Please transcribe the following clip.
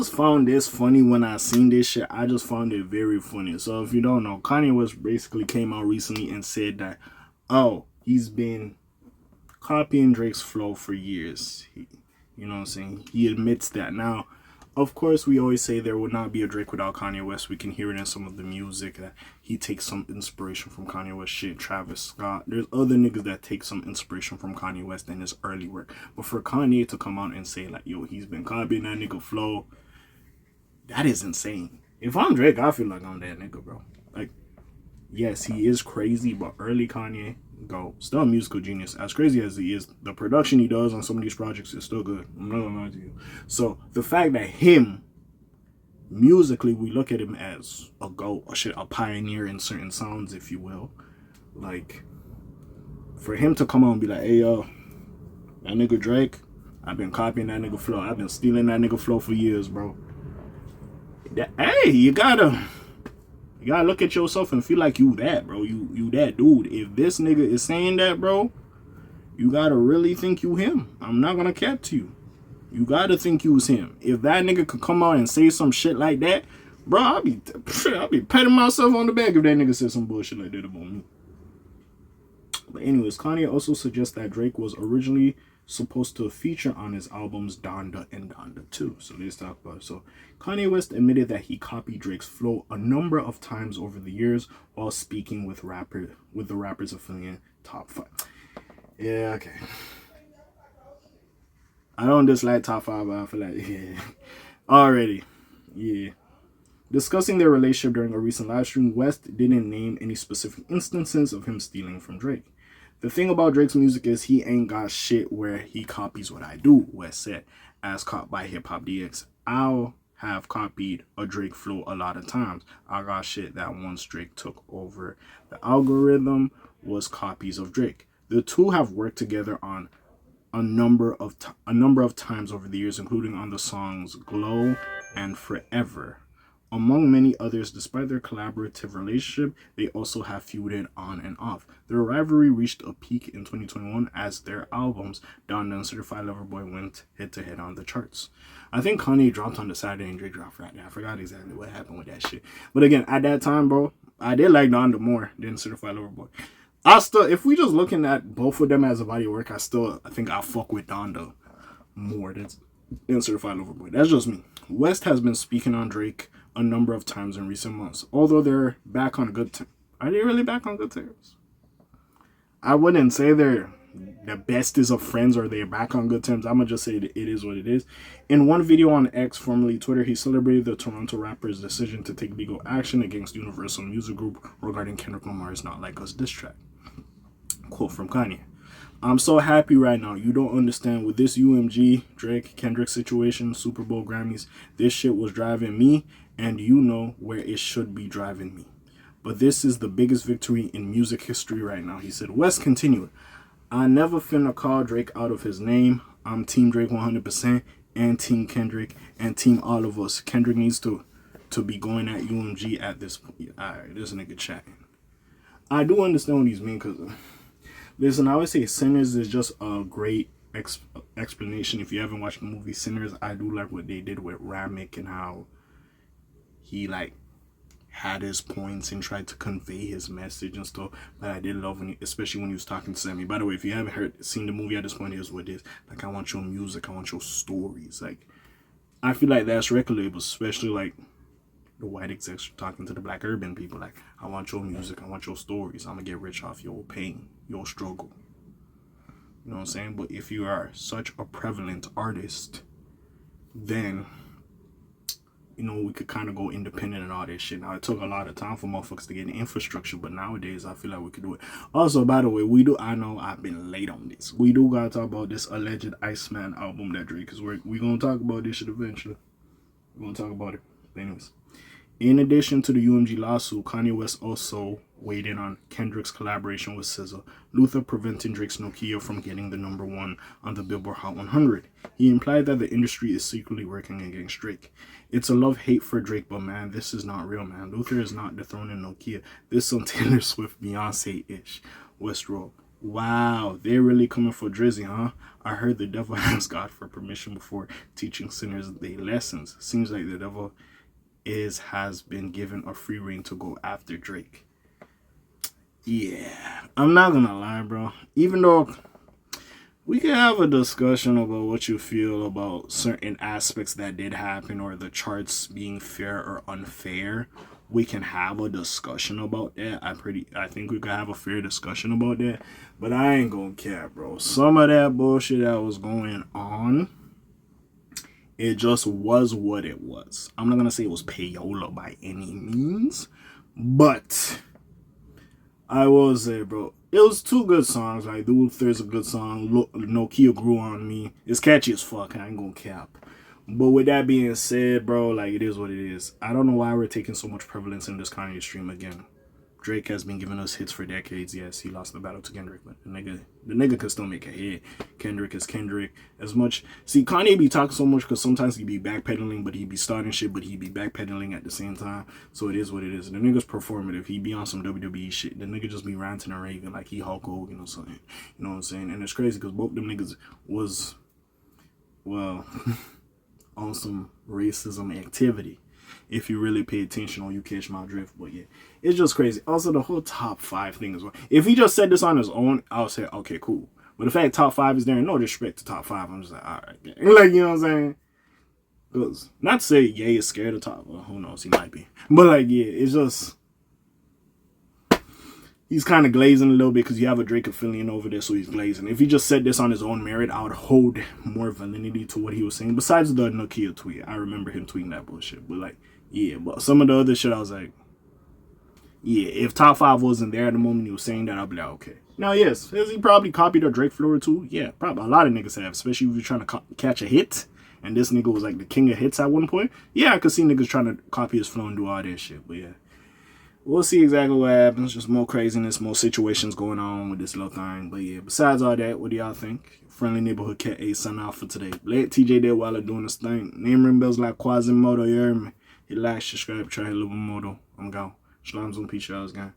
just found this funny when I seen this shit. I just found it very funny. So if you don't know, Kanye West basically came out recently and said that, oh, he's been copying Drake's flow for years. You know what I'm saying? He admits that. Now, of course, we always say there would not be a Drake without Kanye West. We can hear it in some of the music that he takes some inspiration from Kanye West shit. Travis Scott. There's other niggas that take some inspiration from Kanye West in his early work. But for Kanye to come out and say like, yo, he's been copying that nigga flow, that is insane. If I'm Drake, I feel like I'm that nigga, bro. Like, yes, he is crazy, but early Kanye, go. Still a musical genius. As crazy as he is, the production he does on some of these projects is still good. I'm not gonna lie to you. So the fact that him, musically, we look at him as a GOAT, a pioneer in certain sounds, if you will. Like, for him to come on and be like, hey, yo, that nigga Drake, I've been copying that nigga flow. I've been stealing that nigga flow for years, bro. Hey, you gotta look at yourself and feel like you that, bro. You that dude. If this nigga is saying that, bro, you gotta really think you him. I'm not gonna cap to you. You gotta think you was him. If that nigga could come out and say some shit like that, bro, I'll be patting myself on the back if that nigga said some bullshit like that about me. But anyways, Kanye also suggests that Drake was originally supposed to feature on his albums Donda and Donda 2. So let's talk about it. So Kanye West admitted that he copied Drake's flow a number of times over the years while speaking with the rappers affiliate Top 5. Yeah, okay. I don't dislike Top 5, but I feel like, yeah. Already. Yeah. Discussing their relationship during a recent live stream, West didn't name any specific instances of him stealing from Drake. The thing about Drake's music is he ain't got shit where he copies what I do, West said, as caught by Hip Hop DX. I'll have copied a Drake flow a lot of times. I got shit that once Drake took over the algorithm was copies of Drake. The two have worked together on a number of times over the years, including on the songs Glow and Forever. Among many others, despite their collaborative relationship, they also have feuded on and off. Their rivalry reached a peak in 2021 as their albums, Donda and Certified Lover Boy, went head-to-head on the charts. I think Kanye dropped on the Saturday and Drake dropped Friday. I forgot exactly what happened with that shit. But again, at that time, bro, I did like Donda more than Certified Lover Boy. If we just looking at both of them as a body of work, I think I fuck with Donda more than Certified Lover Boy. That's just me. West has been speaking on Drake a number of times in recent months, although they're back on good terms. Are they really back on good terms? I wouldn't say they're the bestest of friends or they're back on good terms. I'm gonna just say it is what it is. In one video on X, formerly Twitter, he celebrated the Toronto rapper's decision to take legal action against Universal Music Group regarding Kendrick Lamar's Not Like Us diss track. Quote from Kanye: I'm so happy right now. You don't understand. With this UMG, Drake, Kendrick situation, Super Bowl Grammys, this shit was driving me, and you know where it should be driving me. But this is the biggest victory in music history right now, he said. West continued: I never finna call Drake out of his name. I'm Team Drake 100% and Team Kendrick and Team all of us. Kendrick needs to be going at UMG at this point. Alright, this nigga chatting. I do understand what he's mean, because listen, I always say Sinners is just a great explanation. If you haven't watched the movie Sinners, I do like what they did with Ramek and how he like had his points and tried to convey his message and stuff. But I did love especially when he was talking to Sammy. By the way, if you haven't seen the movie at this point, here's what it is. Like, I want your music, I want your stories. Like, I feel like that's record labels, especially like the white execs talking to the black urban people. Like, I want your music, I want your stories. I'm gonna get rich off your pain, your struggle. You know what I'm saying? But if you are such a prevalent artist, then, you know, we could kind of go independent and all that shit. Now, it took a lot of time for motherfuckers to get an infrastructure, but nowadays, I feel like we could do it. Also, by the way, I know I've been late on this. We do gotta talk about this alleged Iceman album that Drake is working. We're gonna talk about this shit eventually. We're gonna talk about it. But anyways, in addition to the UMG lawsuit, Kanye West also weighed in on Kendrick's collaboration with SZA, Luther preventing Drake's Nokia from getting the #1 on the Billboard Hot 100. He implied that the industry is secretly working against Drake. It's a love-hate for Drake, but man, this is not real, man. Luther is not dethroning Nokia. This is some Taylor Swift, Beyonce-ish. West wrote. Wow, they're really coming for Drizzy, huh? I heard the devil asked God for permission before teaching sinners their lessons. Seems like the devil has been given a free rein to go after Drake. Yeah, I'm not gonna lie, bro. Even though we can have a discussion about what you feel about certain aspects that did happen or the charts being fair or unfair. We can have a discussion about that. I think we can have a fair discussion about that. But I ain't gonna care, bro. Some of that bullshit that was going on, it just was what it was. I'm not gonna say it was payola by any means, but I will say, bro, it was two good songs. Like, Dude, there's a good song. Look, Nokia Grew on Me. It's catchy as fuck. I ain't gonna cap. But with that being said, bro, like, it is what it is. I don't know why we're taking so much prevalence in this Kanye stream again. Drake has been giving us hits for decades. Yes, he lost the battle to Kendrick, but the nigga could still make a hit. Kendrick is Kendrick. As much, see, Kanye be talking so much because sometimes he be backpedaling, but he be starting shit, but he be backpedaling at the same time. So it is what it is. The nigga's performative. He be on some WWE shit. The nigga just be ranting and raving like he Hulk Hogan or something. You know what I'm saying? And it's crazy because both them niggas was, well, on some racism activity. If you really pay attention or you catch my drift. But yeah, it's just crazy. Also, the whole top 5 thing as well. If he just said this on his own, I'll say, okay, cool. But the fact top 5 is there, no disrespect to top 5, I'm just like, all right. Like, you know what I'm saying? Because, not to say Ye is scared of top. Well, who knows? He might be. But, like, yeah, it's just, he's kind of glazing a little bit because you have a Drake affiliate over there, so he's glazing. If he just said this on his own merit, I would hold more validity to what he was saying. Besides the Nokia tweet, I remember him tweeting that bullshit. But like, yeah, but some of the other shit, I was like, yeah, if top 5 wasn't there at the moment he was saying that, I'd be like, okay. Now, yes, has he probably copied a Drake flow or two? Yeah, probably. A lot of niggas have, especially if you're trying to catch a hit. And this nigga was like the king of hits at one point. Yeah, I could see niggas trying to copy his flow and do all that shit. But yeah, we'll see exactly what happens. Just more craziness, more situations going on with this little thing. But yeah, besides all that, what do y'all think? Friendly Neighborhood Cat A sign out for today. Let TJ there while they're doing this thing. Name ring bells like Quasimodo, you heard me? Hit like, subscribe, try a little moto. I'm gone. Shalom, peace, y'all, gang.